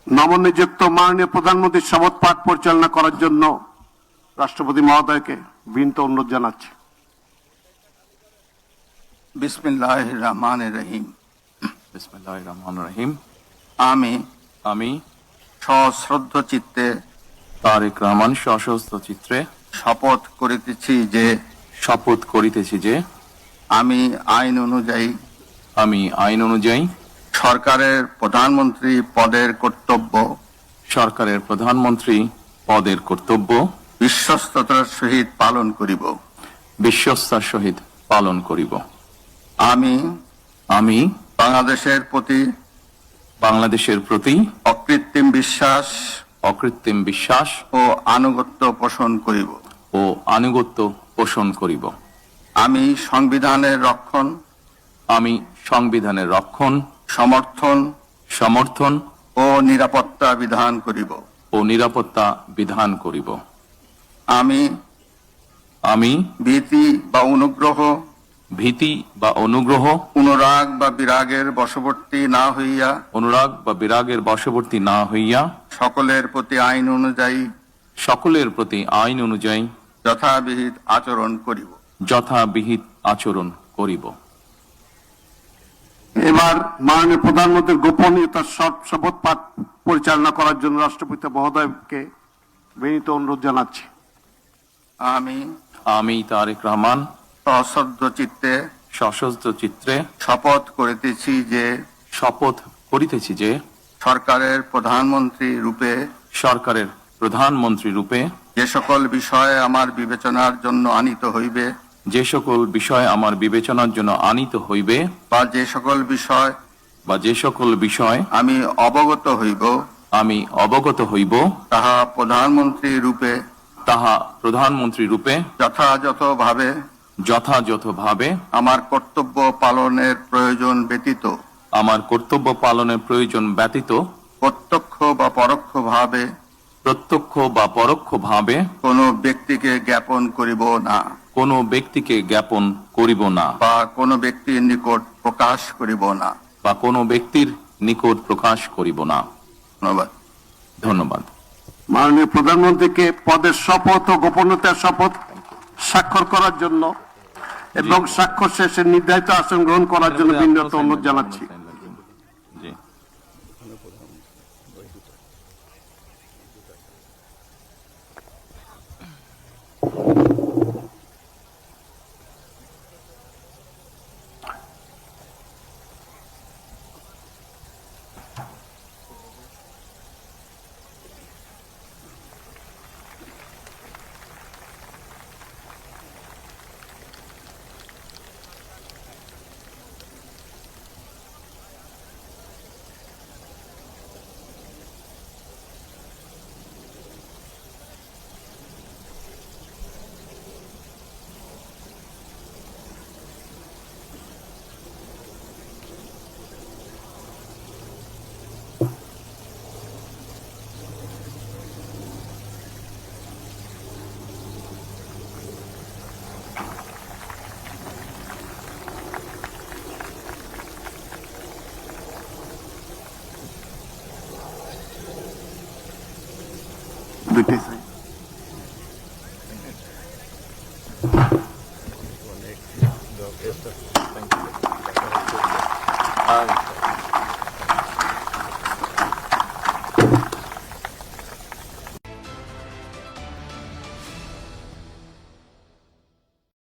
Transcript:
নবনিযুক্ত মাননীয় প্রধানমন্ত্রীর শপথ পাঠ পরিচালনা করার জন্য রাষ্ট্রপতি মহোদয়কে বিনীত অনুরোধ জানাচ্ছি। বিসমিল্লাহির রহমানির রহিম। বিসমিল্লাহির রহমানির রহিম। আমি সশ্রদ্ধ চিত্তে তারেক রহমান সশস্ত্র চিত্রে শপথ করিতেছি যে আমি আইন অনুযায়ী সরকারের প্রধানমন্ত্রী পদের কর্তব্য বিশ্বস্ততার সহিত পালন করিব। আমি বাংলাদেশের প্রতি অকৃত্রিম বিশ্বাস ও আনুগত্য পোষণ করিব। আমি সংবিধানের রক্ষণ সমর্থন ও নিরাপত্তা বিধান করিব। আমি ভীতি বা অনুগ্রহ অনুরাগ বা বিরাগের বশবর্তী না হইয়া সকলের প্রতি আইন অনুযায়ী যথাবিহিত আচরণ করিব। এবার মাননীয় প্রধানমন্ত্রীর গোপনীয়তার শপথ পাঠ পরিচালনা করার জন্য রাষ্ট্রপতি মহোদয়কে বিনীত অনুরোধ জানাচ্ছি। আমি তারেক রহমান সশস্ত্র চিত্রে শপথ করিতেছি যে সরকারের প্রধানমন্ত্রী রূপে যে সকল বিষয় আমার বিবেচনার জন্য আনিত হইবে বা যে সকল বিষয় আমি অবগত হইব তাহা প্রধানমন্ত্রী রূপে যথাযথভাবে আমার কর্তব্য পালনের প্রয়োজন ব্যতীত প্রত্যক্ষ বা পরোক্ষভাবে কোনো ব্যক্তিকে জ্ঞাপন করিব না বা কোনো ব্যক্তির নিকট প্রকাশ করিব না। ধন্যবাদ। মাননীয় প্রধানমন্ত্রীকে পদের শপথ ও গোপনীয়তার শপথ স্বাক্ষর করার জন্য এবং স্বাক্ষর শেষে নির্ধারিত আসন গ্রহণ করার জন্য বিনীত অনুরোধ জানাচ্ছি। দুইটাই